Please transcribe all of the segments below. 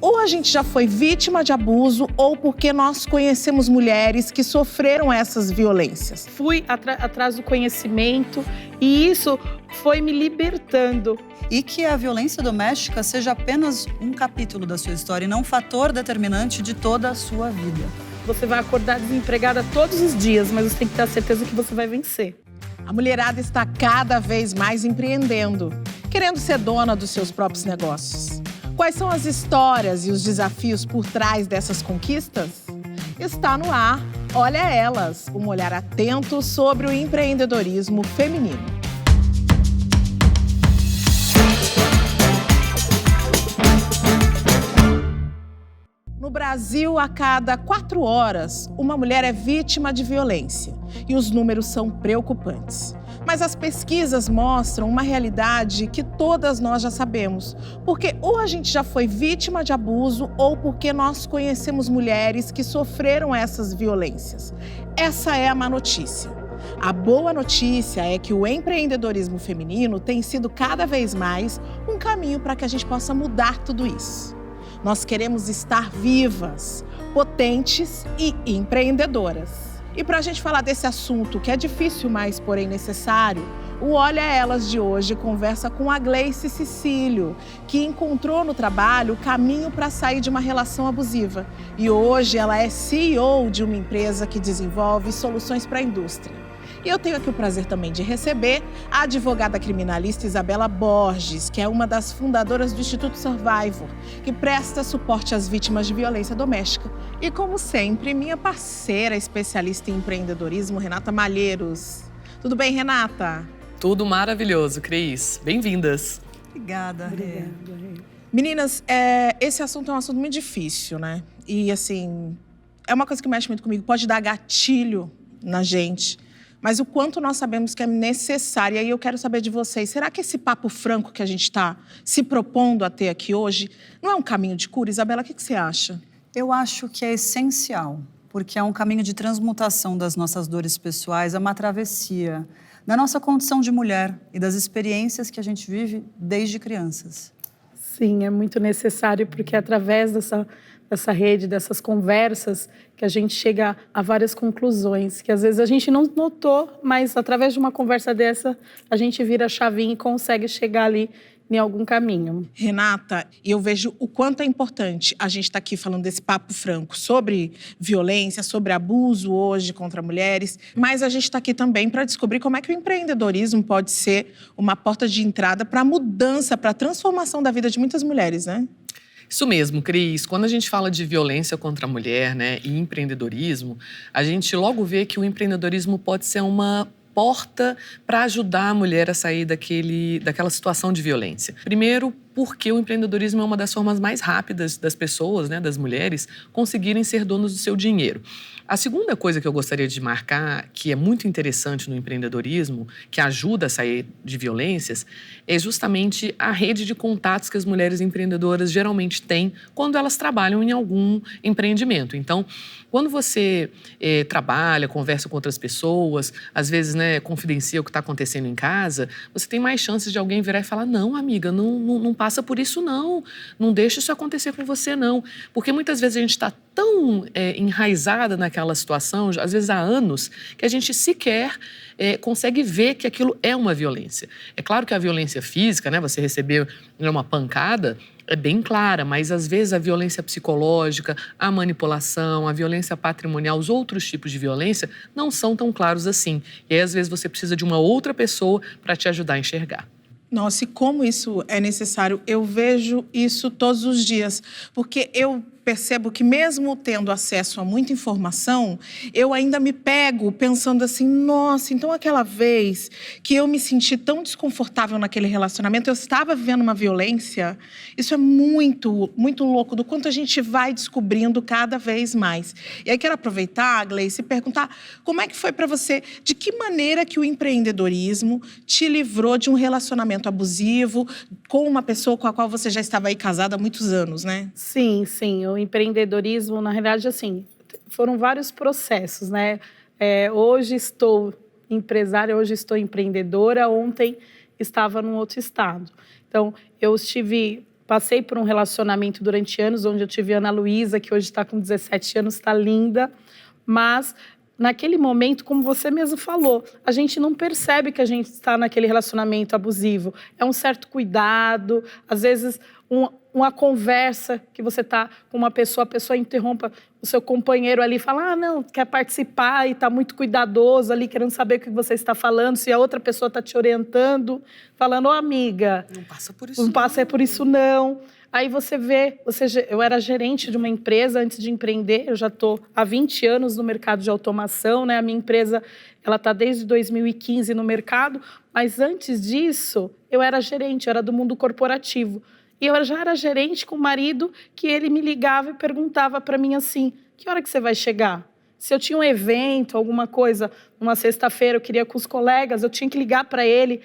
ou a gente já foi vítima de abuso ou porque nós conhecemos mulheres que sofreram essas violências. Fui atrás do conhecimento e isso foi me libertando. E que a violência doméstica seja apenas um capítulo da sua história e não um fator determinante de toda a sua vida. Você vai acordar desempregada todos os dias, mas você tem que ter a certeza que você vai vencer. A mulherada está cada vez mais empreendendo, querendo ser dona dos seus próprios negócios. Quais são as histórias e os desafios por trás dessas conquistas? Está no ar Olha Elas, um olhar atento sobre o empreendedorismo feminino. No Brasil, a cada 4 horas, uma mulher é vítima de violência e os números são preocupantes. Mas as pesquisas mostram uma realidade que todas nós já sabemos, porque ou a gente já foi vítima de abuso ou porque nós conhecemos mulheres que sofreram essas violências. Essa é a má notícia. A boa notícia é que o empreendedorismo feminino tem sido cada vez mais um caminho para que a gente possa mudar tudo isso. Nós queremos estar vivas, potentes e empreendedoras. E para a gente falar desse assunto, que é difícil, mas porém necessário, o Olha Elas de hoje conversa com a Gleice Cecílio, que encontrou no trabalho o caminho para sair de uma relação abusiva. E hoje ela é CEO de uma empresa que desenvolve soluções para a indústria. E eu tenho aqui o prazer também de receber a advogada criminalista Isabela Borges, que é uma das fundadoras do Instituto Survivor, que presta suporte às vítimas de violência doméstica. E, como sempre, minha parceira especialista em empreendedorismo, Renata Malheiros. Tudo bem, Renata? Tudo maravilhoso, Cris. Bem-vindas. Obrigada. Meninas, esse assunto é um assunto muito difícil, né? E, assim, é uma coisa que mexe muito comigo. Pode dar gatilho na gente. Mas o quanto nós sabemos que é necessário. E aí eu quero saber de vocês, será que esse papo franco que a gente está se propondo a ter aqui hoje não é um caminho de cura? Isabela, o que você acha? Eu acho que é essencial, porque é um caminho de transmutação das nossas dores pessoais, é uma travessia da nossa condição de mulher e das experiências que a gente vive desde crianças. Sim, é muito necessário, porque é através dessa rede, dessas conversas, que a gente chega a várias conclusões, que às vezes a gente não notou, mas através de uma conversa dessa, a gente vira a chavinha e consegue chegar ali em algum caminho. Renata, eu vejo o quanto é importante a gente estar aqui falando desse papo franco sobre violência, sobre abuso hoje contra mulheres, mas a gente está aqui também para descobrir como é que o empreendedorismo pode ser uma porta de entrada para a mudança, para a transformação da vida de muitas mulheres, né? Isso mesmo, Cris. Quando a gente fala de violência contra a mulher, né, e empreendedorismo, a gente logo vê que o empreendedorismo pode ser uma porta para ajudar a mulher a sair daquela situação de violência. Primeiro, porque o empreendedorismo é uma das formas mais rápidas das pessoas, né, das mulheres, conseguirem ser donos do seu dinheiro. A segunda coisa que eu gostaria de marcar, que é muito interessante no empreendedorismo, que ajuda a sair de violências, é justamente a rede de contatos que as mulheres empreendedoras geralmente têm quando elas trabalham em algum empreendimento. Então, quando você trabalha, conversa com outras pessoas, às vezes, né, confidencia o que está acontecendo em casa, você tem mais chances de alguém virar e falar: não, amiga, não passa por isso, não deixa isso acontecer com você, não. Porque muitas vezes a gente está tão enraizada naquela situação, às vezes há anos, que a gente sequer consegue ver que aquilo é uma violência. É claro que a violência física, né, você receber uma pancada, é bem clara, mas às vezes a violência psicológica, a manipulação, a violência patrimonial, os outros tipos de violência não são tão claros assim. E aí, às vezes, você precisa de uma outra pessoa para te ajudar a enxergar. Nossa, e como isso é necessário? Eu vejo isso todos os dias, porque eu percebo que mesmo tendo acesso a muita informação, eu ainda me pego pensando assim: nossa, então aquela vez que eu me senti tão desconfortável naquele relacionamento, eu estava vivendo uma violência. Isso é muito, muito louco, do quanto a gente vai descobrindo cada vez mais. E aí quero aproveitar, Gleice, e perguntar como é que foi para você, de que maneira que o empreendedorismo te livrou de um relacionamento abusivo com uma pessoa com a qual você já estava aí casada há muitos anos, né? Sim. O empreendedorismo, na realidade, assim, foram vários processos, né? Hoje estou empresária, hoje estou empreendedora, ontem estava num outro estado. Então, passei por um relacionamento durante anos, onde eu tive a Ana Luísa, que hoje está com 17 anos, está linda, mas naquele momento, como você mesmo falou, a gente não percebe que a gente está naquele relacionamento abusivo. É um certo cuidado, às vezes uma conversa que você está com uma pessoa, a pessoa interrompa o seu companheiro ali e fala, não, quer participar e está muito cuidadoso ali, querendo saber o que você está falando, se a outra pessoa está te orientando, falando, amiga, não passa por isso não passa por isso não. Aí você vê, eu era gerente de uma empresa antes de empreender, eu já estou há 20 anos no mercado de automação, né? A minha empresa ela está desde 2015 no mercado, mas antes disso eu era gerente, eu era do mundo corporativo. E eu já era gerente com o marido que ele me ligava e perguntava para mim assim, que hora que você vai chegar? Se eu tinha um evento, alguma coisa, uma sexta-feira, eu queria com os colegas, eu tinha que ligar para ele.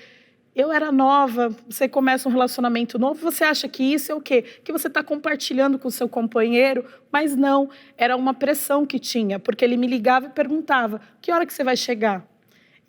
Eu era nova, você começa um relacionamento novo, você acha que isso é o quê? Que você está compartilhando com o seu companheiro, mas não, era uma pressão que tinha, porque ele me ligava e perguntava, que hora que você vai chegar?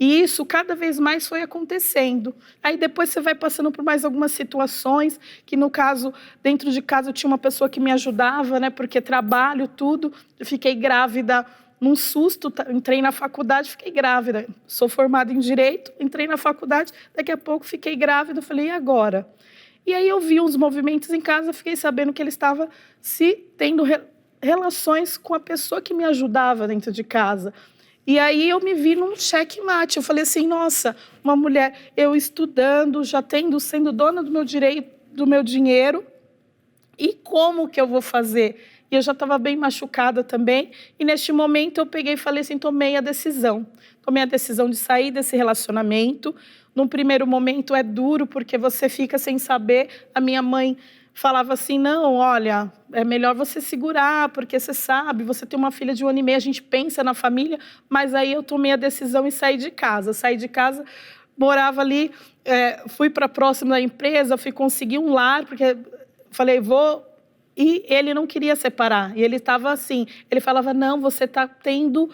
E isso cada vez mais foi acontecendo. Aí depois você vai passando por mais algumas situações, que no caso, dentro de casa eu tinha uma pessoa que me ajudava, né? Porque trabalho, tudo, eu fiquei grávida. Num susto, entrei na faculdade, fiquei grávida. Sou formada em Direito, entrei na faculdade, daqui a pouco fiquei grávida, falei, e agora? E aí eu vi uns movimentos em casa, fiquei sabendo que ele estava tendo relações com a pessoa que me ajudava dentro de casa. E aí eu me vi num checkmate, eu falei assim, nossa, uma mulher, eu estudando, já sendo dona do meu direito, do meu dinheiro, e como que eu vou fazer? E eu já estava bem machucada também. E neste momento eu peguei e falei assim, tomei a decisão. Tomei a decisão de sair desse relacionamento. Num primeiro momento é duro, porque você fica sem saber. A minha mãe falava assim, não, olha, é melhor você segurar, porque você sabe, você tem uma filha de 1 ano e meio, a gente pensa na família. Mas aí eu tomei a decisão e saí de casa. Saí de casa, morava ali, fui para próximo da empresa, fui conseguir um lar, porque falei, vou... E ele não queria separar. E ele estava assim, ele falava, não, você está tendo...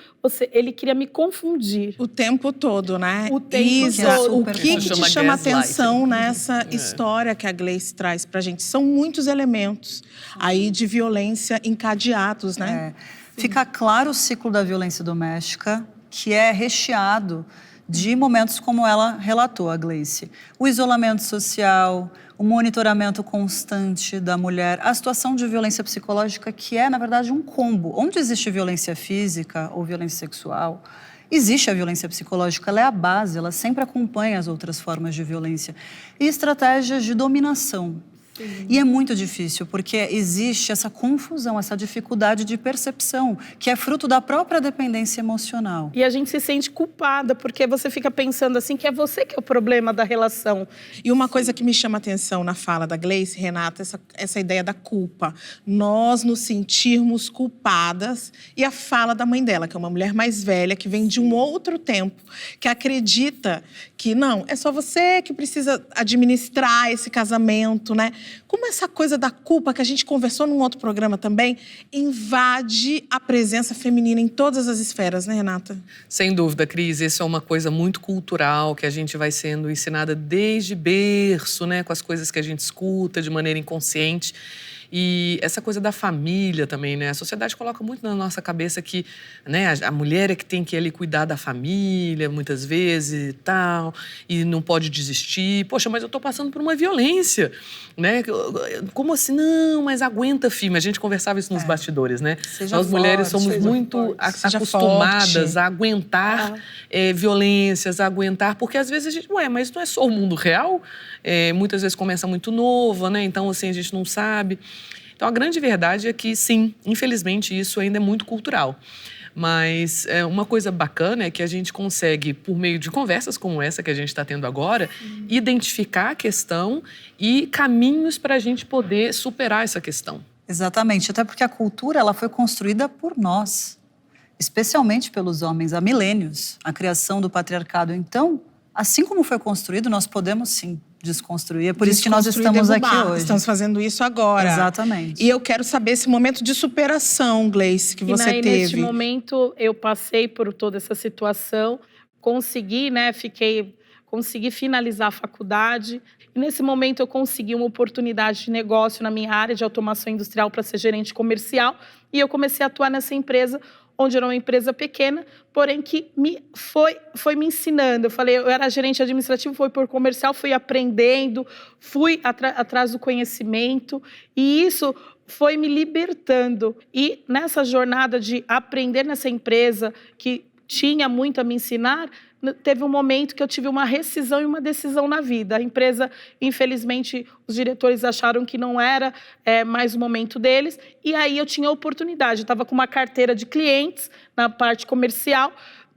Ele queria me confundir. O tempo todo, né? O tempo todo. O que te chama atenção nessa história que a Gleice traz pra gente? São muitos elementos aí de violência encadeados, né? Fica claro o ciclo da violência doméstica, que é recheado de momentos como ela relatou, a Gleice. O isolamento social, o monitoramento constante da mulher, a situação de violência psicológica, que é, na verdade, um combo. Onde existe violência física ou violência sexual, existe a violência psicológica, ela é a base, ela sempre acompanha as outras formas de violência. E estratégias de dominação. Sim. E é muito difícil, porque existe essa confusão, essa dificuldade de percepção, que é fruto da própria dependência emocional. E a gente se sente culpada, porque você fica pensando assim, que é você que é o problema da relação. E uma coisa que me chama atenção na fala da Gleice, Renata, essa ideia da culpa. Nós nos sentirmos culpadas. E a fala da mãe dela, que é uma mulher mais velha, que vem de um outro tempo, que acredita que não, é só você que precisa administrar esse casamento, né? Como essa coisa da culpa, que a gente conversou num outro programa também, invade a presença feminina em todas as esferas, né, Renata? Sem dúvida, Cris. Isso é uma coisa muito cultural, que a gente vai sendo ensinada desde berço, né? Com as coisas que a gente escuta de maneira inconsciente. E essa coisa da família também, né? A sociedade coloca muito na nossa cabeça que, né, a mulher é que tem que ali cuidar da família, muitas vezes e tal, e não pode desistir. Poxa, mas eu tô passando por uma violência, né? Como assim? Não, mas aguenta, firme. A gente conversava isso nos bastidores, né? Nós mulheres somos muito acostumadas a aguentar violências, a aguentar, porque às vezes a gente, mas não é só o mundo real? Muitas vezes começa muito nova, né? Então, assim, a gente não sabe. Então, a grande verdade é que, sim, infelizmente, isso ainda é muito cultural. Mas uma coisa bacana é que a gente consegue, por meio de conversas como essa que a gente está tendo agora, identificar a questão e caminhos para a gente poder superar essa questão. Exatamente, até porque a cultura ela foi construída por nós, especialmente pelos homens, há milênios, a criação do patriarcado. Então, assim como foi construído, nós podemos, sim, desconstruir. É por isso que nós estamos aqui hoje. Estamos fazendo isso agora. Exatamente. E eu quero saber esse momento de superação, Gleice, que você teve. Neste momento, eu passei por toda essa situação, consegui, né, fiquei consegui finalizar a faculdade. E nesse momento eu consegui uma oportunidade de negócio na minha área de automação industrial para ser gerente comercial. E eu comecei a atuar nessa empresa, onde era uma empresa pequena, porém que foi me ensinando. Eu era gerente administrativo, fui por comercial, fui aprendendo, fui atrás do conhecimento, e isso foi me libertando. E nessa jornada de aprender nessa empresa, que tinha muito a me ensinar, teve um momento que eu tive uma rescisão e uma decisão na vida. A empresa, infelizmente, os diretores acharam que não era mais o momento deles, e aí eu tinha a oportunidade. Eu estava com uma carteira de clientes na parte comercial,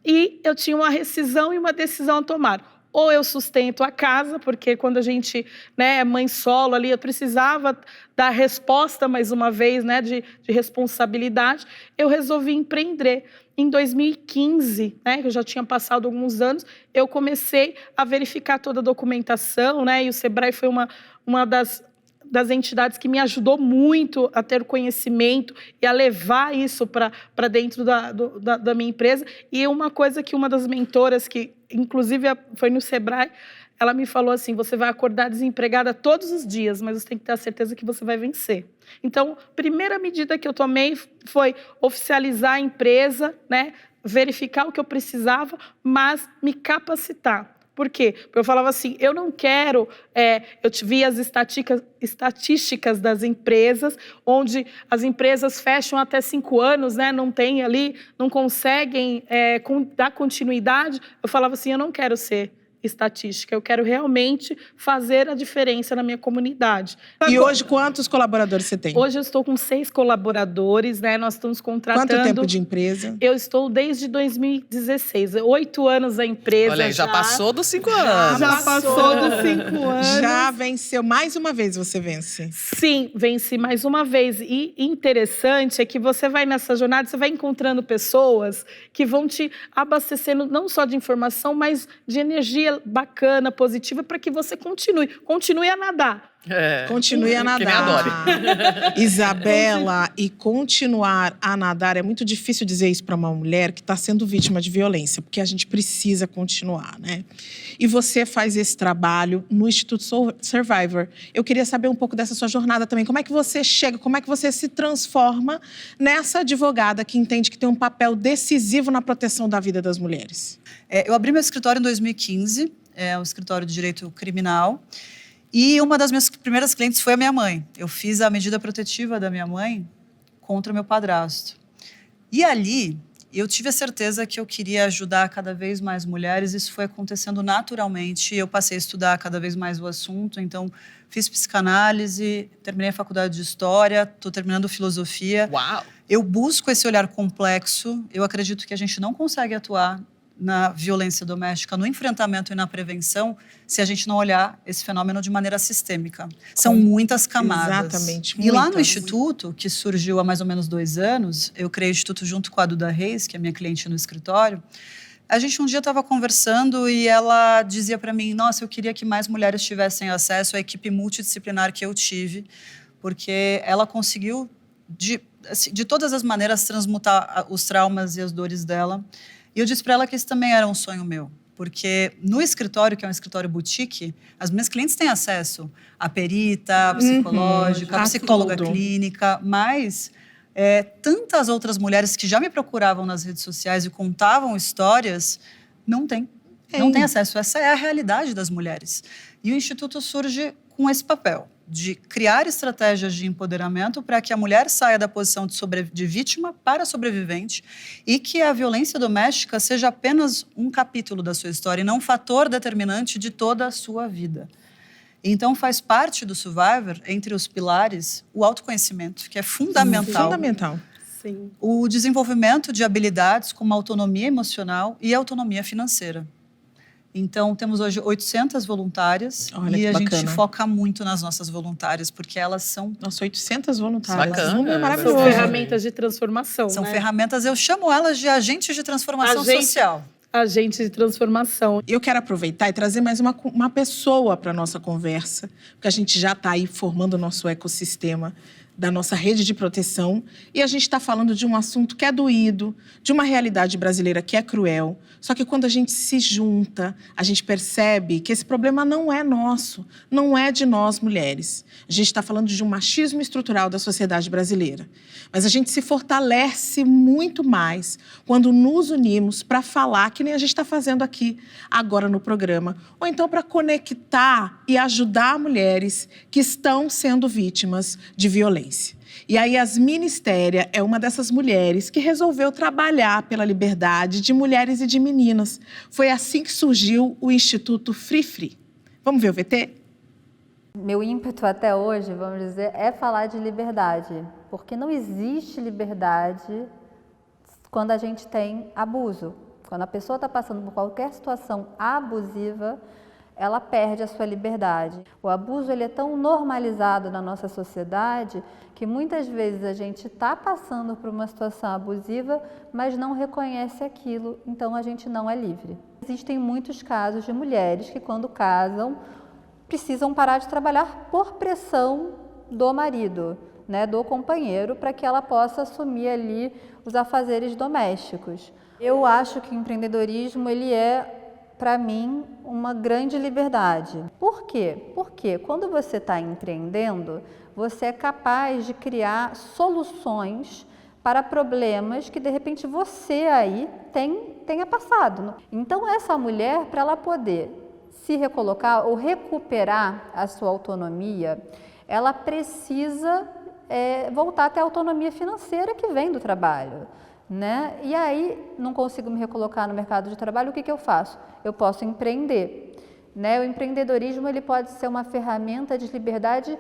e eu tinha uma rescisão e uma decisão a tomar. Ou eu sustento a casa, porque quando a gente é mãe solo ali, eu precisava dar resposta, mais uma vez, de responsabilidade. Eu resolvi empreender. Em 2015, que eu já tinha passado alguns anos, eu comecei a verificar toda a documentação, e o Sebrae foi uma das entidades que me ajudou muito a ter conhecimento e a levar isso para dentro da minha empresa. E uma coisa que uma das mentoras, que inclusive foi no Sebrae, ela me falou assim: você vai acordar desempregada todos os dias, mas você tem que ter a certeza que você vai vencer. Então, a primeira medida que eu tomei foi oficializar a empresa, verificar o que eu precisava, mas me capacitar. Por quê? Porque eu falava assim, eu não quero... eu via as estatísticas das empresas, onde as empresas fecham até 5 anos, não tem ali, não conseguem dar continuidade. Eu falava assim, eu não quero ser estatística, eu quero realmente fazer a diferença na minha comunidade. E hoje, quantos colaboradores você tem? Hoje eu estou com 6 colaboradores, nós estamos contratando... Quanto tempo de empresa? Eu estou desde 2016, 8 anos a empresa. Olha aí, já passou dos 5 anos. Já passou dos 5 anos. Já venceu, mais uma vez você vence? Sim, venci mais uma vez. E interessante é que você vai nessa jornada, você vai encontrando pessoas que vão te abastecendo não só de informação, mas de energia bacana, positiva, para que você continue a nadar. Continue a nadar. Que me adore. Isabela, e continuar a nadar, é muito difícil dizer isso para uma mulher que está sendo vítima de violência, porque a gente precisa continuar, E você faz esse trabalho no Instituto Survivor. Eu queria saber um pouco dessa sua jornada também. Como é que você chega, como é que você se transforma nessa advogada que entende que tem um papel decisivo na proteção da vida das mulheres? Eu abri meu escritório em 2015, um escritório de direito criminal. E uma das minhas primeiras clientes foi a minha mãe. Eu fiz a medida protetiva da minha mãe contra o meu padrasto. E ali, eu tive a certeza que eu queria ajudar cada vez mais mulheres. Isso foi acontecendo naturalmente. Eu passei a estudar cada vez mais o assunto. Então, fiz psicanálise, terminei a faculdade de História, estou terminando filosofia. Uau! Eu busco esse olhar complexo. Eu acredito que a gente não consegue atuar na violência doméstica, no enfrentamento e na prevenção, se a gente não olhar esse fenômeno de maneira sistêmica. São muitas camadas. Exatamente. E lá no Instituto, que surgiu há mais ou menos 2 anos, eu criei o Instituto junto com a Duda Reis, que é minha cliente no escritório. A gente um dia estava conversando e ela dizia para mim, nossa, eu queria que mais mulheres tivessem acesso à equipe multidisciplinar que eu tive, porque ela conseguiu, de todas as maneiras, transmutar os traumas e as dores dela. E eu disse para ela que esse também era um sonho meu, porque no escritório, que é um escritório boutique, as minhas clientes têm acesso à perita, à psicológica, à psicóloga clínica, mas tantas outras mulheres que já me procuravam nas redes sociais e contavam histórias, não têm. Não têm acesso. Essa é a realidade das mulheres. E o Instituto surge com esse papel de criar estratégias de empoderamento para que a mulher saia da posição de vítima para sobrevivente e que a violência doméstica seja apenas um capítulo da sua história e não um fator determinante de toda a sua vida. Então, faz parte do Survivor, entre os pilares, o autoconhecimento, que é fundamental. Fundamental. Sim. O desenvolvimento de habilidades como autonomia emocional e autonomia financeira. Então, temos hoje 800 voluntárias. Olha, e que a bacana. gente foca muito nas nossas voluntárias, porque elas são... Nossa, 800 voluntárias. Bacana. Um número São maravilhoso. ferramentas de transformação. São ferramentas, eu chamo elas de agentes de transformação social. Agentes de transformação. Eu quero aproveitar e trazer mais uma pessoa para a nossa conversa, porque a gente já está aí formando o nosso ecossistema da nossa rede de proteção, e a gente está falando de um assunto que é doído, de uma realidade brasileira que é cruel. Só que quando a gente se junta, a gente percebe que esse problema não é nosso, não é de nós mulheres. A gente está falando de um machismo estrutural da sociedade brasileira. Mas a gente se fortalece muito mais quando nos unimos para falar, que nem a gente está fazendo aqui agora no programa, ou então para conectar e ajudar mulheres que estão sendo vítimas de violência. E a Yasmine Estéria é uma dessas mulheres que resolveu trabalhar pela liberdade de mulheres e de meninas. Foi assim que surgiu o Instituto Free Free. Vamos ver o VT? Meu ímpeto até hoje, vamos dizer, é falar de liberdade, porque não existe liberdade quando a gente tem abuso. Quando a pessoa está passando por qualquer situação abusiva, ela perde a sua liberdade. O abuso ele é tão normalizado na nossa sociedade que muitas vezes a gente está passando por uma situação abusiva, mas não reconhece aquilo, então a gente não é livre. Existem muitos casos de mulheres que, quando casam, precisam parar de trabalhar por pressão do marido, né, do companheiro, para que ela possa assumir ali os afazeres domésticos. Eu acho que o empreendedorismo ele é, para mim, uma grande liberdade. Por quê? Porque quando você está empreendendo, você é capaz de criar soluções para problemas que, de repente, você aí tenha passado. Então, essa mulher, para ela poder se recolocar ou recuperar a sua autonomia, ela precisa voltar até a autonomia financeira que vem do trabalho. Né? E aí, não consigo me recolocar no mercado de trabalho, o que eu faço? Eu posso empreender. Né? O empreendedorismo ele pode ser uma ferramenta de liberdade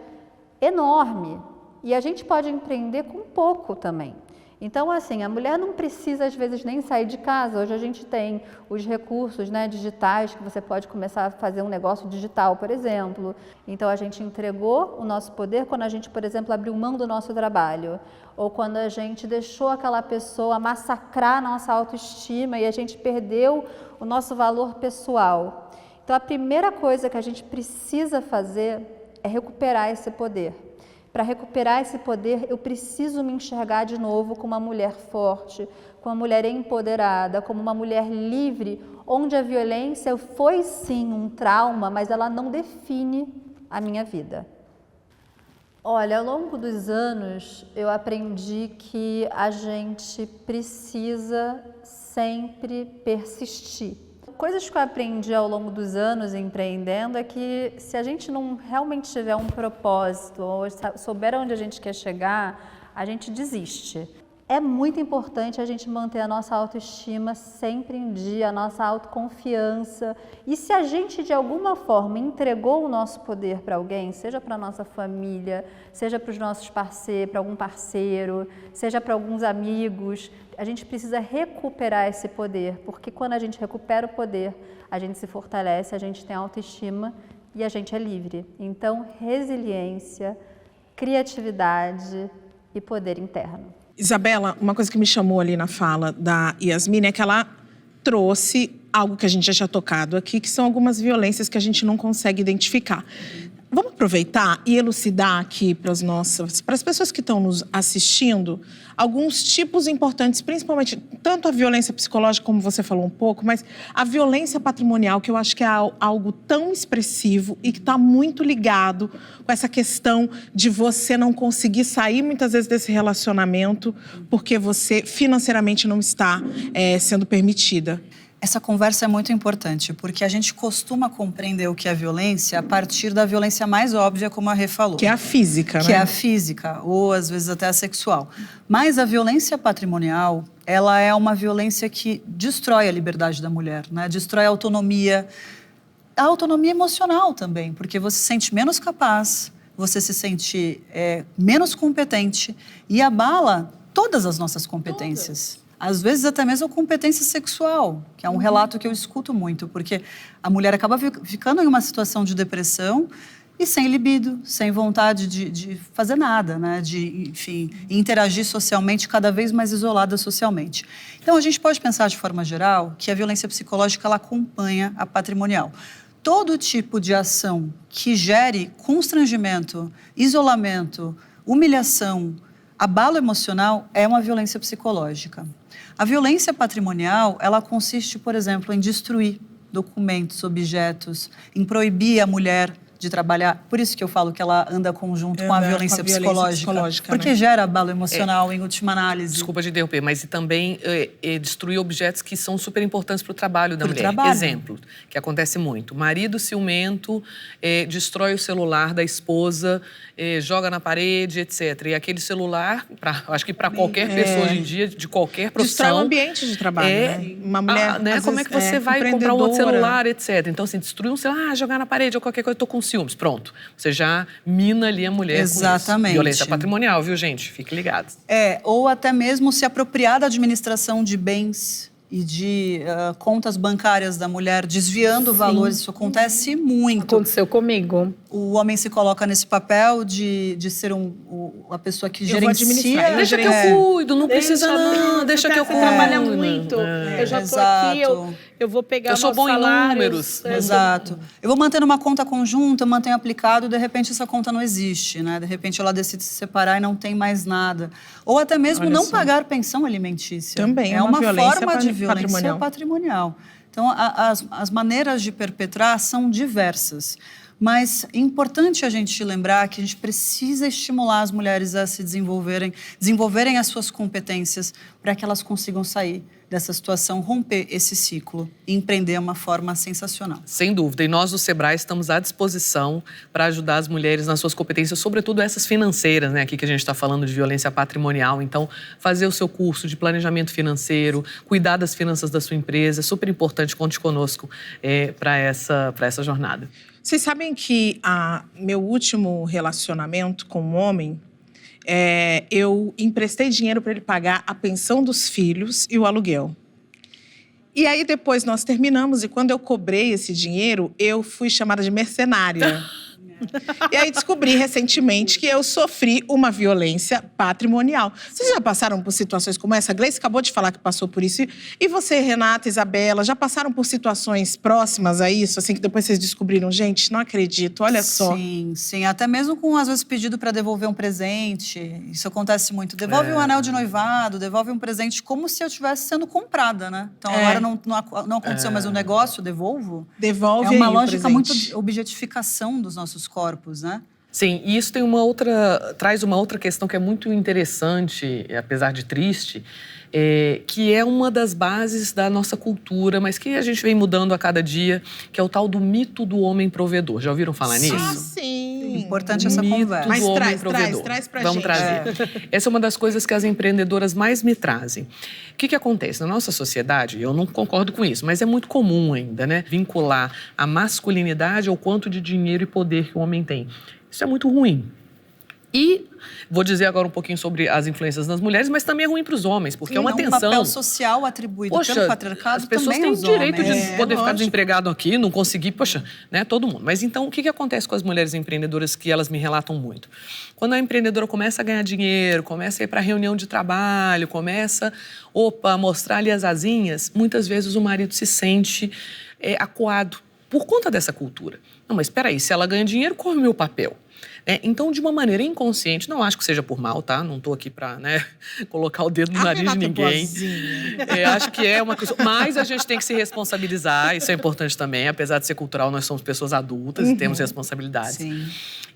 enorme e a gente pode empreender com pouco também. Então, assim, a mulher não precisa, às vezes, nem sair de casa. Hoje a gente tem os recursos, né, digitais, que você pode começar a fazer um negócio digital, por exemplo. Então, a gente entregou o nosso poder quando a gente, por exemplo, abriu mão do nosso trabalho. Ou quando a gente deixou aquela pessoa massacrar nossa autoestima e a gente perdeu o nosso valor pessoal. Então, a primeira coisa que a gente precisa fazer é recuperar esse poder. Para recuperar esse poder, eu preciso me enxergar de novo como uma mulher forte, como uma mulher empoderada, como uma mulher livre, onde a violência foi sim um trauma, mas ela não define a minha vida. Olha, ao longo dos anos, eu aprendi que a gente precisa sempre persistir. Coisas que eu aprendi ao longo dos anos empreendendo é que se a gente não realmente tiver um propósito ou souber onde a gente quer chegar, a gente desiste. É muito importante a gente manter a nossa autoestima sempre em dia, a nossa autoconfiança. E se a gente de alguma forma entregou o nosso poder para alguém, seja para a nossa família, seja para os nossos parceiros, para algum parceiro, seja para alguns amigos, a gente precisa recuperar esse poder, porque quando a gente recupera o poder, a gente se fortalece, a gente tem autoestima e a gente é livre. Então, resiliência, criatividade e poder interno. Isabela, uma coisa que me chamou ali na fala da Yasmine é que ela trouxe algo que a gente já tinha tocado aqui, que são algumas violências que a gente não consegue identificar. Vamos aproveitar e elucidar aqui para as pessoas que estão nos assistindo, alguns tipos importantes, principalmente tanto a violência psicológica, como você falou um pouco, mas a violência patrimonial, que eu acho que é algo tão expressivo e que está muito ligado com essa questão de você não conseguir sair muitas vezes desse relacionamento porque você financeiramente não está sendo permitida. Essa conversa é muito importante, porque a gente costuma compreender o que é violência a partir da violência mais óbvia, como a Rê falou. Que é a física, né? Que é a física, ou às vezes até a sexual. Mas a violência patrimonial, ela é uma violência que destrói a liberdade da mulher, né? Destrói a autonomia emocional também, porque você se sente menos capaz, você se sente menos competente e abala todas as nossas competências. Às vezes até mesmo a competência sexual, que é um relato que eu escuto muito, porque a mulher acaba ficando em uma situação de depressão e sem libido, sem vontade de fazer nada, né? De, enfim, interagir socialmente, cada vez mais isolada socialmente. Então, a gente pode pensar de forma geral que a violência psicológica ela acompanha a patrimonial. Todo tipo de ação que gere constrangimento, isolamento, humilhação, abalo emocional é uma violência psicológica. A violência patrimonial, ela consiste, por exemplo, em destruir documentos, objetos, em proibir a mulher de trabalhar. Por isso que eu falo que ela anda conjunto com a violência psicológica. Porque gera abalo emocional em última análise. Desculpa te interromper, mas e também destruir objetos que são super importantes para o trabalho da mulher. Trabalho. Exemplo, que acontece muito. Marido ciumento destrói o celular da esposa, joga na parede, etc. E aquele celular, acho que para qualquer pessoa hoje em dia, de qualquer profissão... Destrói o ambiente de trabalho, né? Uma mulher, né? Como é que você vai comprar um outro celular, etc. Então, assim, destruir um celular, jogar na parede ou qualquer coisa, eu tô com ciúmes. Pronto. Você já mina ali a mulher. Exatamente. Com isso. Violência patrimonial, viu, gente? Fiquem ligados. Ou até mesmo se apropriar da administração de bens e de contas bancárias da mulher, desviando valores. Isso acontece muito. Aconteceu comigo. O homem se coloca nesse papel de ser a pessoa que gerencia. Deixa que eu cuido, não precisa não, deixa que eu cuido. Você trabalha muito, eu já tô aqui, eu vou pegar eu sou bom salários, em números. Exato. Eu vou mantendo uma conta conjunta, eu mantenho aplicado, de repente essa conta não existe, né? De repente ela decide se separar e não tem mais nada. Ou até mesmo não pagar pensão alimentícia. Também é uma violência forma de violência patrimonial. Então, as maneiras de perpetrar são diversas. Mas é importante a gente lembrar que a gente precisa estimular as mulheres a se desenvolverem as suas competências para que elas consigam sair dessa situação, romper esse ciclo e empreender uma forma sensacional. Sem dúvida. E nós do Sebrae estamos à disposição para ajudar as mulheres nas suas competências, sobretudo essas financeiras, né? Aqui que a gente está falando de violência patrimonial. Então, fazer o seu curso de planejamento financeiro, cuidar das finanças da sua empresa, é super importante. Conte conosco para essa jornada. Vocês sabem que meu último relacionamento com um homem, eu emprestei dinheiro para ele pagar a pensão dos filhos e o aluguel. E aí depois nós terminamos e quando eu cobrei esse dinheiro, eu fui chamada de mercenária. E aí descobri recentemente que eu sofri uma violência patrimonial. Vocês já passaram por situações como essa? A Gleice acabou de falar que passou por isso. E você, Renata, Isabela, já passaram por situações próximas a isso? Assim, que depois vocês descobriram, gente, não acredito, olha só. Sim. Até mesmo com, às vezes, pedido para devolver um presente. Isso acontece muito. Devolve um anel de noivado, devolve um presente como se eu estivesse sendo comprada, né? Então, agora não aconteceu mais um negócio, devolvo. Devolve É uma aí lógica o muito presente. de objetificação dos nossos corpos, né? Sim, e isso tem traz uma outra questão que é muito interessante, apesar de triste, que é uma das bases da nossa cultura, mas que a gente vem mudando a cada dia, que é o tal do mito do homem provedor. Já ouviram falar nisso? Ah, sim. Importante essa Mito conversa. Mas do homem traz provedor. pra Vamos gente. trazer. Essa é uma das coisas que as empreendedoras mais me trazem. O que acontece? Na nossa sociedade, eu não concordo com isso, mas é muito comum ainda, né? Vincular a masculinidade ao quanto de dinheiro e poder que o homem tem. Isso é muito ruim. E vou dizer agora um pouquinho sobre as influências nas mulheres, mas também é ruim para os homens, porque é uma tensão. Um papel social atribuído pelo patriarcado as pessoas também têm o direito de poder ficar lógico. desempregado aqui, não conseguir, né, todo mundo. Mas então, o que acontece com as mulheres empreendedoras que elas me relatam muito? Quando a empreendedora começa a ganhar dinheiro, começa a ir para reunião de trabalho, começa, a mostrar ali as asinhas, muitas vezes o marido se sente acuado por conta dessa cultura. Não, mas espera aí, se ela ganha dinheiro, qual é o meu papel? Então, de uma maneira inconsciente, não acho que seja por mal, tá? Não estou aqui para colocar o dedo no nariz de ninguém. Acho que é uma coisa... Mas a gente tem que se responsabilizar, isso é importante também. Apesar de ser cultural, nós somos pessoas adultas e temos responsabilidades. Sim.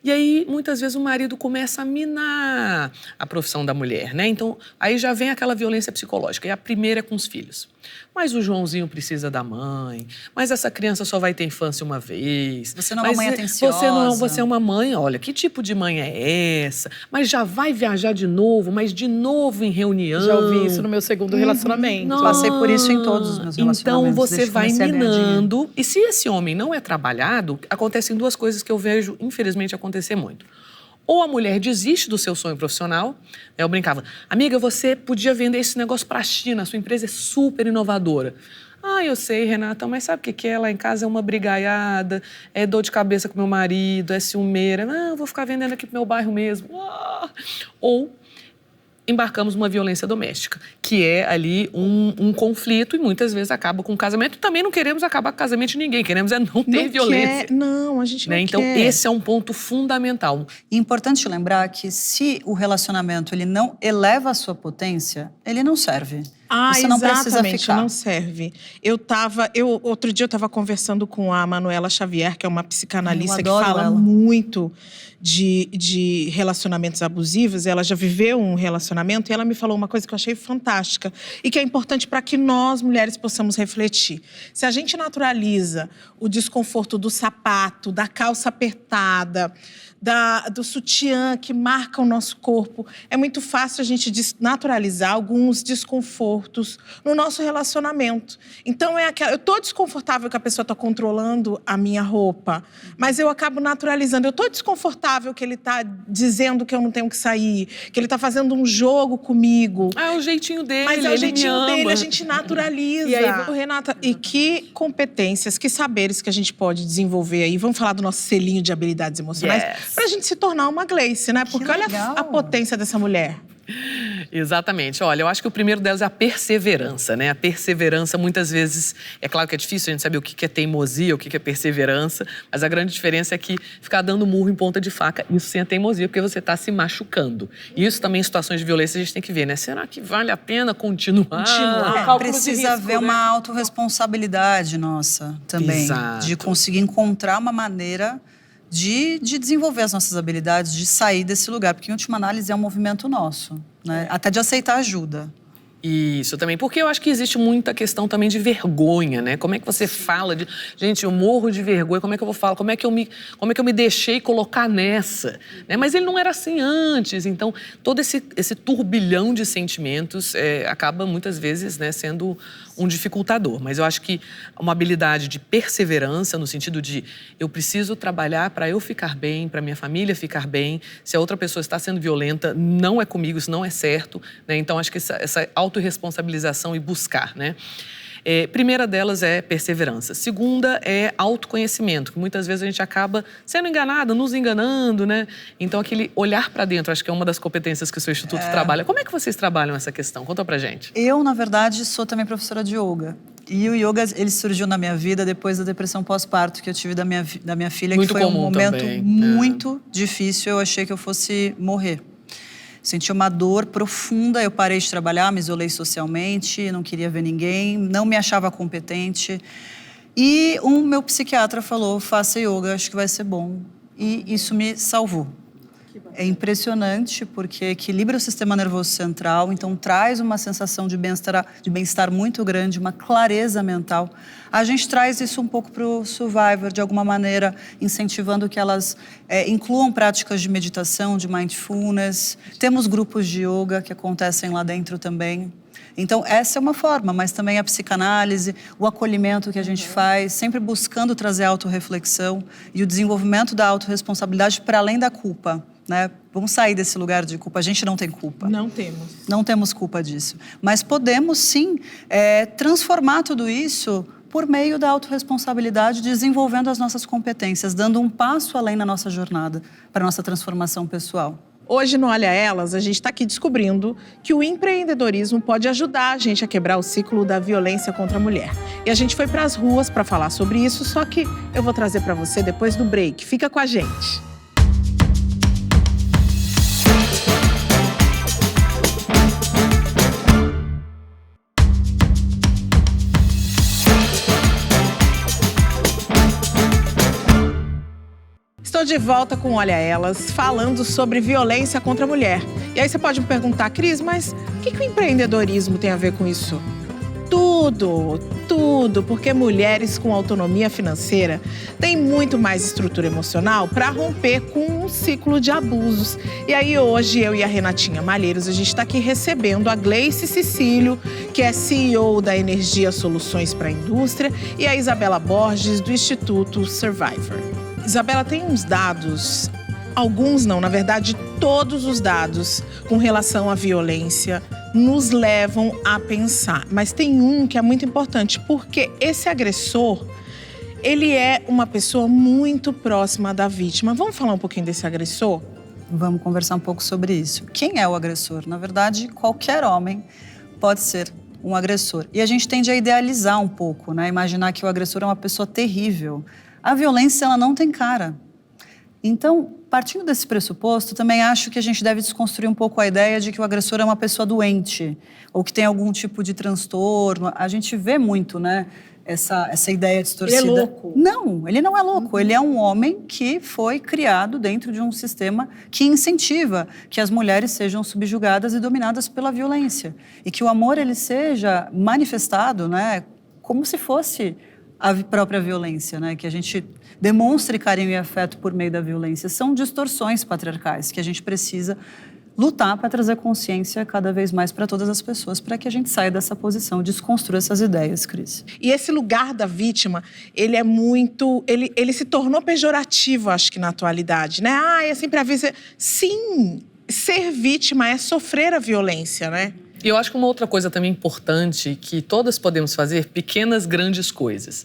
E aí, muitas vezes, o marido começa a minar a profissão da mulher, né? Então, aí já vem aquela violência psicológica. E a primeira é com os filhos. Mas o Joãozinho precisa da mãe. Mas essa criança só vai ter infância uma vez. Você não é uma mãe atenciosa. Você é uma mãe, olha, que tipo de mãe é essa? Mas já vai viajar de novo, mas de novo em reunião. Já ouvi isso no meu segundo relacionamento. Não. Passei por isso em todos os meus relacionamentos. Então, você desde que vai comecei a ganhar dinheiro. minando. E se esse homem não é trabalhado, acontecem duas coisas que eu vejo, infelizmente, acontecer muito. Ou a mulher desiste do seu sonho profissional. Eu brincava, amiga, você podia vender esse negócio para a China, a sua empresa é super inovadora. Ah, eu sei, Renata, mas sabe o que é? Lá em casa é uma brigaiada, é dor de cabeça com meu marido, é ciumeira. Não, eu vou ficar vendendo aqui pro meu bairro mesmo. Ou embarcamos numa violência doméstica, que é ali um conflito e muitas vezes acaba com o casamento. Também não queremos acabar com o casamento de ninguém, queremos não ter violência. Não, a gente não quer. Então, esse é um ponto fundamental. E importante lembrar que se o relacionamento ele não eleva a sua potência, ele não serve. Você não precisa ficar. Não serve. Outro dia eu estava conversando com a Manuela Xavier, que é uma psicanalista que fala muito de relacionamentos abusivos. Ela já viveu um relacionamento e ela me falou uma coisa que eu achei fantástica e que é importante para que nós, mulheres, possamos refletir. Se a gente naturaliza o desconforto do sapato, da calça apertada, do sutiã que marca o nosso corpo, é muito fácil a gente naturalizar alguns desconfortos no nosso relacionamento. Então, eu tô desconfortável que a pessoa tá controlando a minha roupa, mas eu acabo naturalizando. Eu tô desconfortável que ele tá dizendo que eu não tenho que sair, que ele tá fazendo um jogo comigo. É o jeitinho dele, mas é o jeitinho dele, a gente gente naturaliza. E aí, Renata, e que competências, que saberes que a gente pode desenvolver aí? Vamos falar do nosso selinho de habilidades emocionais? Yes. Pra gente se tornar uma Gleice, né? Porque olha a potência dessa mulher. Exatamente. Olha, eu acho que o primeiro delas é a perseverança, né? A perseverança, muitas vezes, é claro que é difícil a gente saber o que é teimosia, o que é perseverança, mas a grande diferença é que ficar dando murro em ponta de faca, isso sem a teimosia, porque você está se machucando. E isso também em situações de violência a gente tem que ver, né? Será que vale a pena continuar? Precisa haver uma autorresponsabilidade nossa também. Exato. De conseguir encontrar uma maneira de desenvolver as nossas habilidades, de sair desse lugar. Porque, em última análise, é um movimento nosso, né? Até de aceitar ajuda. Isso também, porque eu acho que existe muita questão também de vergonha, né? Como é que você fala de... Gente, eu morro de vergonha, como é que eu vou falar? Como é que eu me deixei colocar nessa? Né? Mas ele não era assim antes, então todo esse turbilhão de sentimentos acaba muitas vezes, né, sendo um dificultador. Mas eu acho que uma habilidade de perseverança, no sentido de eu preciso trabalhar para eu ficar bem, para minha família ficar bem. Se a outra pessoa está sendo violenta, não é comigo, isso não é certo, né? Então acho que essa autorresponsabilização e buscar, né? Primeira delas é perseverança. Segunda é autoconhecimento, que muitas vezes a gente acaba sendo enganada, nos enganando, né? Então, aquele olhar para dentro, acho que é uma das competências que o seu Instituto trabalha. Como é que vocês trabalham essa questão? Conta pra gente. Eu, na verdade, sou também professora de yoga. E o yoga, ele surgiu na minha vida depois da depressão pós-parto que eu tive da minha filha, muito que foi um momento também, muito difícil. Eu achei que eu fosse morrer. Senti uma dor profunda, eu parei de trabalhar, me isolei socialmente, não queria ver ninguém, não me achava competente. E meu psiquiatra falou, faça yoga, acho que vai ser bom. E isso me salvou. É impressionante porque equilibra o sistema nervoso central, então traz uma sensação de bem-estar muito grande, uma clareza mental. A gente traz isso um pouco para o Survivor, de alguma maneira, incentivando que elas incluam práticas de meditação, de mindfulness. Temos grupos de yoga que acontecem lá dentro também. Então, essa é uma forma, mas também a psicanálise, o acolhimento que a gente faz, sempre buscando trazer a autorreflexão e o desenvolvimento da autorresponsabilidade para além da culpa. Né? Vamos sair desse lugar de culpa. A gente não tem culpa. Não temos. Não temos culpa disso. Mas podemos, sim, transformar tudo isso por meio da autorresponsabilidade, desenvolvendo as nossas competências, dando um passo além na nossa jornada para a nossa transformação pessoal. Hoje no Olha Elas, a gente está aqui descobrindo que o empreendedorismo pode ajudar a gente a quebrar o ciclo da violência contra a mulher. E a gente foi para as ruas para falar sobre isso, só que eu vou trazer para você depois do break. Fica com a gente. Estou de volta com Olha Elas, falando sobre violência contra a mulher. E aí você pode me perguntar, Cris, mas o que o empreendedorismo tem a ver com isso? Tudo, porque mulheres com autonomia financeira têm muito mais estrutura emocional para romper com um ciclo de abusos. E aí hoje eu e a Renatinha Malheiros, a gente está aqui recebendo a Gleice Cecílio, que é CEO da Energia Soluções para a Indústria, e a Isabela Borges, do Instituto Survivor. Isabela, tem uns dados, alguns não, na verdade todos os dados com relação à violência nos levam a pensar. Mas tem um que é muito importante, porque esse agressor, ele é uma pessoa muito próxima da vítima. Vamos falar um pouquinho desse agressor? Vamos conversar um pouco sobre isso. Quem é o agressor? Na verdade, qualquer homem pode ser um agressor. E a gente tende a idealizar um pouco, né? Imaginar que o agressor é uma pessoa terrível. A violência, ela não tem cara. Então, partindo desse pressuposto, também acho que a gente deve desconstruir um pouco a ideia de que o agressor é uma pessoa doente ou que tem algum tipo de transtorno. A gente vê muito, né, essa ideia distorcida. Ele é louco. Não, ele não é louco. Ele é um homem que foi criado dentro de um sistema que incentiva que as mulheres sejam subjugadas e dominadas pela violência. E que o amor, ele seja manifestado, né, como se fosse a própria violência, né? Que a gente demonstre carinho e afeto por meio da violência. São distorções patriarcais que a gente precisa lutar para trazer consciência cada vez mais para todas as pessoas, para que a gente saia dessa posição, desconstrua essas ideias, Cris. E esse lugar da vítima, ele é muito... Ele se tornou pejorativo, acho que, na atualidade, né? É sempre a vítima. Sim, ser vítima é sofrer a violência, né? E eu acho que uma outra coisa também importante que todas podemos fazer, pequenas, grandes coisas,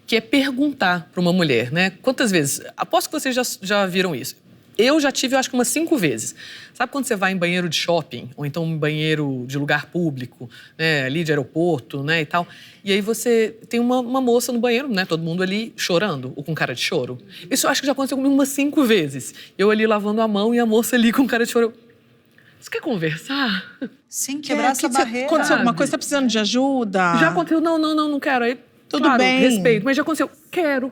que é perguntar para uma mulher, né? Quantas vezes? Aposto que vocês já viram isso. Eu já tive, eu acho que umas 5 vezes. Sabe quando você vai em banheiro de shopping, ou então em banheiro de lugar público, né, ali de aeroporto, né, e tal, e aí você tem uma moça no banheiro, né, todo mundo ali chorando, ou com cara de choro. Isso eu acho que já aconteceu comigo umas 5 vezes. Eu ali lavando a mão e a moça ali com cara de choro. Você quer conversar? Sim, quebrar essa barreira. Aconteceu alguma coisa, tá precisando de ajuda? Já aconteceu, não quero. Aí, Tudo claro, bem. Respeito, mas já aconteceu, quero.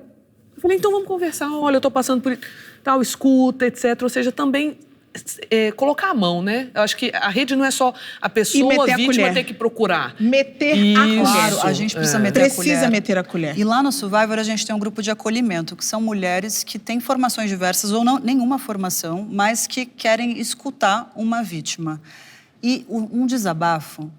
Eu falei, então vamos conversar, olha, eu tô passando por tal, escuta, etc. Ou seja, também colocar a mão, né? Eu acho que a rede não é só a pessoa vítima ter que procurar. Meter Isso. a colher. Claro, a gente precisa meter a colher. Precisa meter a colher. E lá no Survivor a gente tem um grupo de acolhimento, que são mulheres que têm formações diversas ou não, nenhuma formação, mas que querem escutar uma vítima. E um desabafo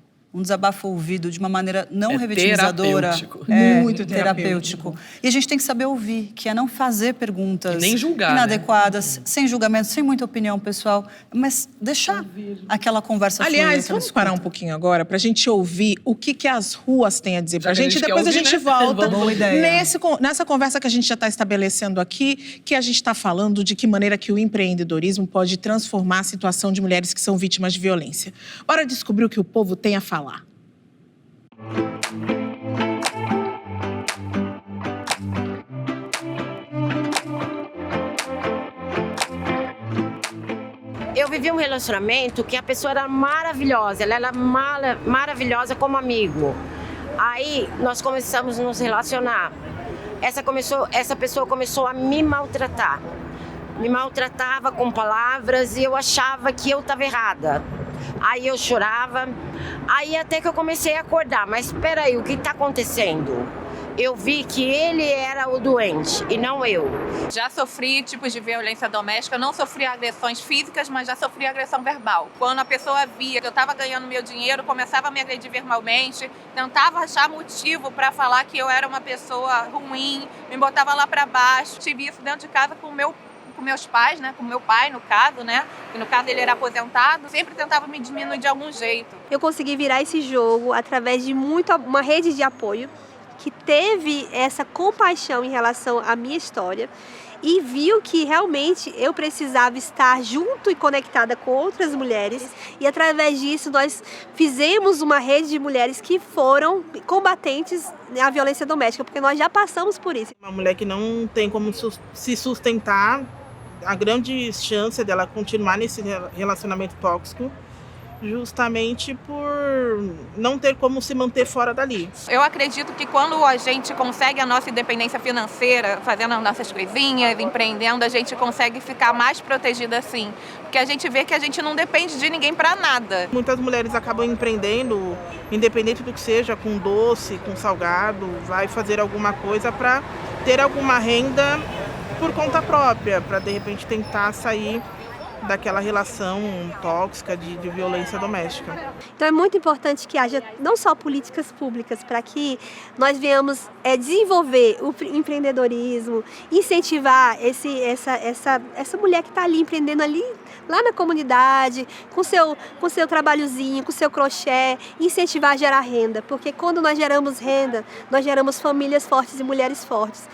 ouvido de uma maneira não revitimizadora. Terapêutico. Muito terapêutico. E a gente tem que saber ouvir, que é não fazer perguntas E nem julgar, inadequadas, sem julgamento, sem muita opinião pessoal, mas deixar aquela conversa fluir. Aliás, vamos parar um pouquinho agora pra gente ouvir o que as ruas têm a dizer pra gente. Depois a gente volta Boa ideia. nessa conversa que a gente já está estabelecendo aqui, que a gente está falando de que maneira que o empreendedorismo pode transformar a situação de mulheres que são vítimas de violência. Bora descobrir o que o povo tem a falar. Eu vivi um relacionamento que a pessoa era maravilhosa, ela era maravilhosa como amigo. Aí nós começamos a nos relacionar. Essa pessoa começou a me maltratar. Me maltratava com palavras e eu achava que eu estava errada. Aí eu chorava, aí até que eu comecei a acordar. Mas espera aí, o que está acontecendo? Eu vi que ele era o doente e não eu. Já sofri tipos de violência doméstica, não sofri agressões físicas, mas já sofri agressão verbal. Quando a pessoa via que eu estava ganhando meu dinheiro, começava a me agredir verbalmente, tentava achar motivo para falar que eu era uma pessoa ruim, me botava lá para baixo. Tive isso dentro de casa com meus pais, né? Com meu pai, no caso, né? Que no caso ele era aposentado, sempre tentava me diminuir de algum jeito. Eu consegui virar esse jogo através de uma rede de apoio que teve essa compaixão em relação à minha história e viu que realmente eu precisava estar junto e conectada com outras mulheres, e através disso nós fizemos uma rede de mulheres que foram combatentes à violência doméstica, porque nós já passamos por isso. Uma mulher que não tem como se sustentar, a grande chance dela continuar nesse relacionamento tóxico, justamente por não ter como se manter fora dali. Eu acredito que quando a gente consegue a nossa independência financeira, fazendo as nossas coisinhas, empreendendo, a gente consegue ficar mais protegida assim. Porque a gente vê que a gente não depende de ninguém para nada. Muitas mulheres acabam empreendendo, independente do que seja, com doce, com salgado, vai fazer alguma coisa para ter alguma renda por conta própria, para de repente tentar sair daquela relação tóxica de violência doméstica. Então é muito importante que haja não só políticas públicas para que nós venhamos desenvolver o empreendedorismo, incentivar essa mulher que está ali empreendendo ali lá na comunidade, com seu trabalhozinho, com seu crochê, incentivar a gerar renda, porque quando nós geramos renda, nós geramos famílias fortes e mulheres fortes.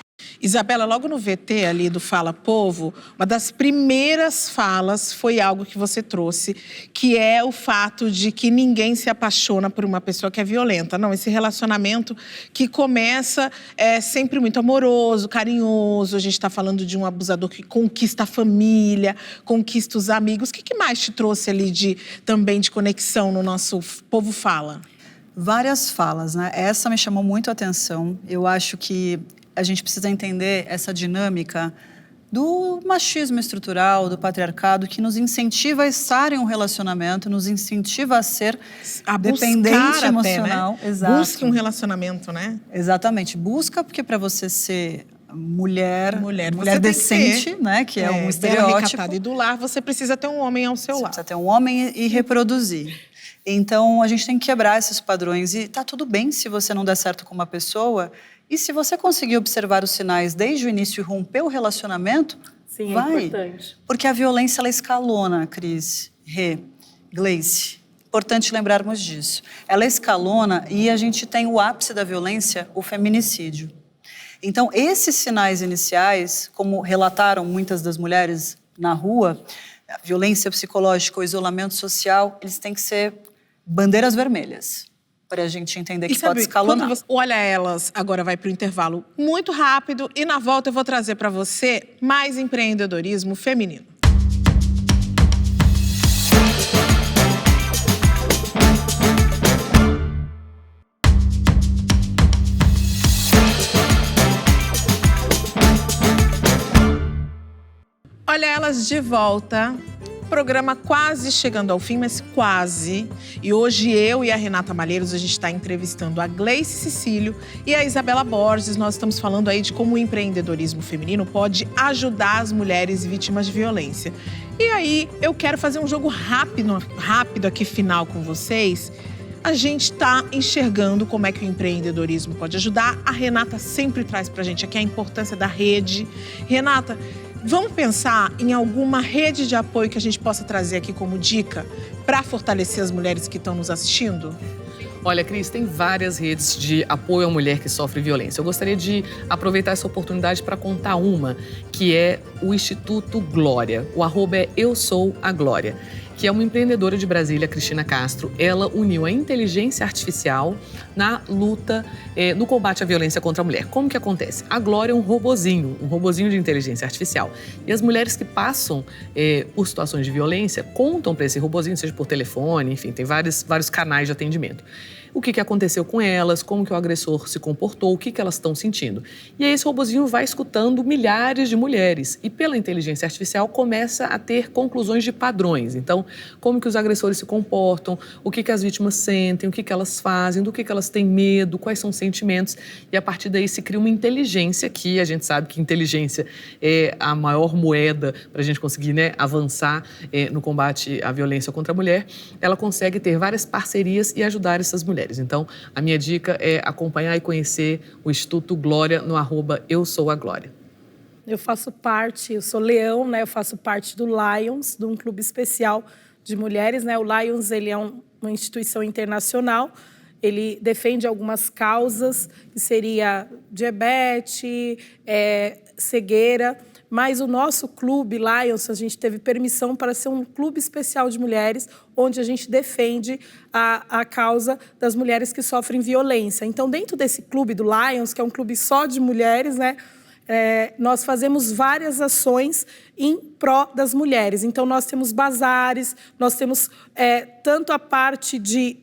Isabela, logo no VT ali do Fala Povo, uma das primeiras falas foi algo que você trouxe, que é o fato de que ninguém se apaixona por uma pessoa que é violenta. Não, esse relacionamento que começa sempre muito amoroso, carinhoso. A gente está falando de um abusador que conquista a família, conquista os amigos. O que mais te trouxe ali também de conexão no nosso Povo Fala? Várias falas, né? Essa me chamou muito a atenção. Eu acho que a gente precisa entender essa dinâmica do machismo estrutural, do patriarcado, que nos incentiva a estar em um relacionamento, nos incentiva a ser dependente emocional. Até, né? Exato. Busque um relacionamento, né? Exatamente. Busca, porque para você ser mulher decente, né? Que é um estereótipo. Recatada e do lar, você precisa ter um homem ao seu lado. Você precisa ter um homem e reproduzir. Então, a gente tem que quebrar esses padrões. E tá tudo bem se você não der certo com uma pessoa. E se você conseguir observar os sinais desde o início e romper o relacionamento, sim, vai. É importante. Porque a violência, ela escalona, Cris, Gleice. Importante lembrarmos disso. Ela escalona e a gente tem o ápice da violência, o feminicídio. Então, esses sinais iniciais, como relataram muitas das mulheres na rua, a violência psicológica, o isolamento social, eles têm que ser bandeiras vermelhas. Para a gente entender que pode escalonar. Quando você olha elas, agora vai para o intervalo muito rápido e na volta eu vou trazer para você mais empreendedorismo feminino. Olha elas de volta. Programa quase chegando ao fim, mas quase. E hoje eu e a Renata Malheiros, a gente está entrevistando a Gleice Cecílio e a Isabela Borges. Nós estamos falando aí de como o empreendedorismo feminino pode ajudar as mulheres vítimas de violência. E aí, eu quero fazer um jogo rápido aqui final com vocês. A gente está enxergando como é que o empreendedorismo pode ajudar. A Renata sempre traz pra gente aqui a importância da rede. Renata, vamos pensar em alguma rede de apoio que a gente possa trazer aqui como dica para fortalecer as mulheres que estão nos assistindo? Olha, Cris, tem várias redes de apoio à mulher que sofre violência. Eu gostaria de aproveitar essa oportunidade para contar uma, que é o Instituto Glória. O arroba é Eu Sou a Glória, que é uma empreendedora de Brasília, Cristina Castro. Ela uniu a inteligência artificial na luta, no combate à violência contra a mulher. Como que acontece? A Glória é um robozinho de inteligência artificial. E as mulheres que passam por situações de violência contam para esse robozinho, seja por telefone, enfim, tem vários canais de atendimento. O que aconteceu com elas, como que o agressor se comportou, o que elas estão sentindo. E aí esse robozinho vai escutando milhares de mulheres e pela inteligência artificial começa a ter conclusões de padrões. Então, como que os agressores se comportam, o que as vítimas sentem, o que elas fazem, do que elas têm medo, quais são os sentimentos. E a partir daí se cria uma inteligência que a gente sabe que inteligência é a maior moeda para a gente conseguir, né, avançar no combate à violência contra a mulher. Ela consegue ter várias parcerias e ajudar essas mulheres. Então, a minha dica é acompanhar e conhecer o Instituto Glória no arroba Eu Sou a Glória. Eu sou leão, né? Eu faço parte do Lions, de um clube especial de mulheres, né? O Lions, ele é uma instituição internacional. Ele defende algumas causas, que seria diabetes, cegueira. Mas o nosso clube, Lions, a gente teve permissão para ser um clube especial de mulheres, onde a gente defende a causa das mulheres que sofrem violência. Então, dentro desse clube do Lions, que é um clube só de mulheres, né, nós fazemos várias ações em pró das mulheres. Então, nós temos bazares, nós temos tanto a parte de...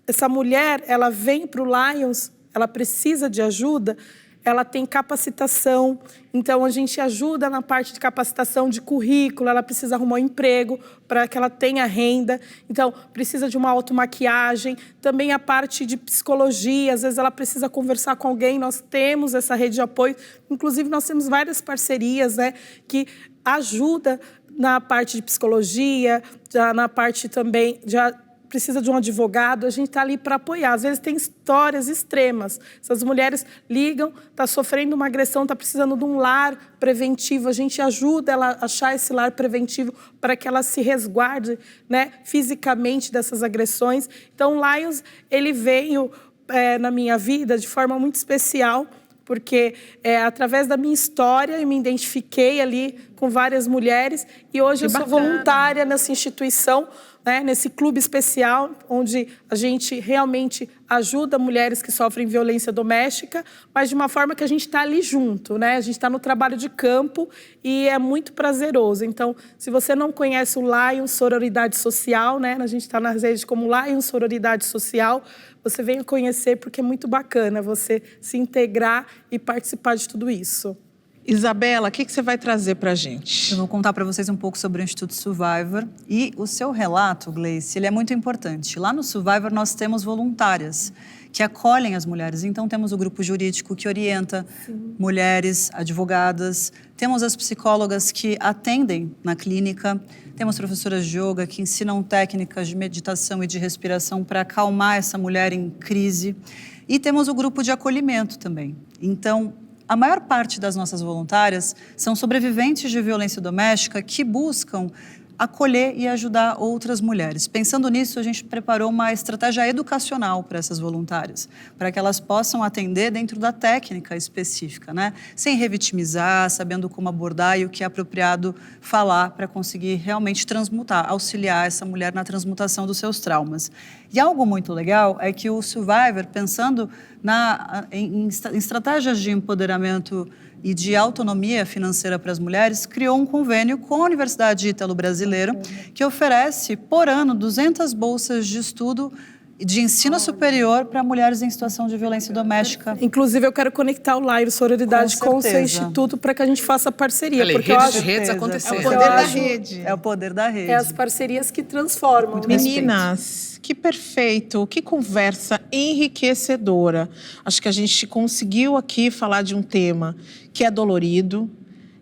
Essa mulher, ela vem para o Lions, ela precisa de ajuda, ela tem capacitação, então a gente ajuda na parte de capacitação de currículo, ela precisa arrumar um emprego para que ela tenha renda, então precisa de uma automaquiagem, também a parte de psicologia, às vezes ela precisa conversar com alguém, nós temos essa rede de apoio, inclusive nós temos várias parcerias, né, que ajudam na parte de psicologia, na parte também de precisa de um advogado, a gente está ali para apoiar. Às vezes tem histórias extremas. Essas mulheres ligam, está sofrendo uma agressão, está precisando de um lar preventivo. A gente ajuda ela a achar esse lar preventivo para que ela se resguarde, né, fisicamente dessas agressões. Então, o Lions, ele veio na minha vida de forma muito especial, porque através da minha história eu me identifiquei ali com várias mulheres e hoje eu sou voluntária nessa instituição, né, nesse clube especial, onde a gente realmente ajuda mulheres que sofrem violência doméstica, mas de uma forma que a gente está ali junto, né? A gente está no trabalho de campo e é muito prazeroso. Então, se você não conhece o Lion Sororidade Social, né? A gente está nas redes como Lion Sororidade Social, você venha conhecer porque é muito bacana você se integrar e participar de tudo isso. Isabela, o que você vai trazer para a gente? Eu vou contar para vocês um pouco sobre o Instituto Survivor e o seu relato, Gleice, ele é muito importante. Lá no Survivor nós temos voluntárias que acolhem as mulheres. Então temos o grupo jurídico que orienta mulheres, advogadas, temos as psicólogas que atendem na clínica, temos professoras de yoga que ensinam técnicas de meditação e de respiração para acalmar essa mulher em crise e temos o grupo de acolhimento também. Então, a maior parte das nossas voluntárias são sobreviventes de violência doméstica que buscam acolher e ajudar outras mulheres. Pensando nisso, a gente preparou uma estratégia educacional para essas voluntárias, para que elas possam atender dentro da técnica específica, né? Sem revitimizar, sabendo como abordar e o que é apropriado falar para conseguir realmente transmutar, auxiliar essa mulher na transmutação dos seus traumas. E algo muito legal é que o Survivor, pensando em estratégias de empoderamento e de autonomia financeira para as mulheres, criou um convênio com a Universidade Ítalo-Brasileira, que oferece, por ano, 200 bolsas de estudo de ensino superior para mulheres em situação de violência doméstica. Inclusive, eu quero conectar o Lion Sororidade com o seu instituto para que a gente faça parceria. Porque redes acontecendo. É o poder da rede. É o poder da rede. É as parcerias que transformam. Meninas, que perfeito, que conversa enriquecedora. Acho que a gente conseguiu aqui falar de um tema que é dolorido,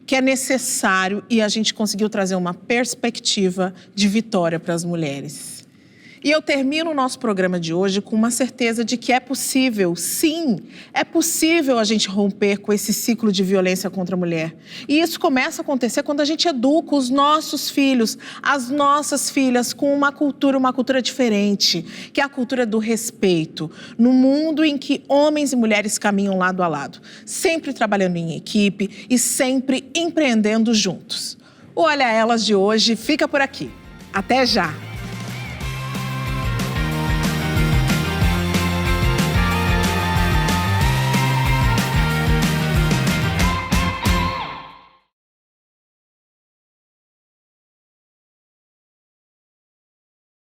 que é necessário e a gente conseguiu trazer uma perspectiva de vitória para as mulheres. E eu termino o nosso programa de hoje com uma certeza de que é possível, sim, é possível a gente romper com esse ciclo de violência contra a mulher. E isso começa a acontecer quando a gente educa os nossos filhos, as nossas filhas, com uma cultura diferente, que é a cultura do respeito, no mundo em que homens e mulheres caminham lado a lado, sempre trabalhando em equipe e sempre empreendendo juntos. O Olha Elas de hoje fica por aqui. Até já!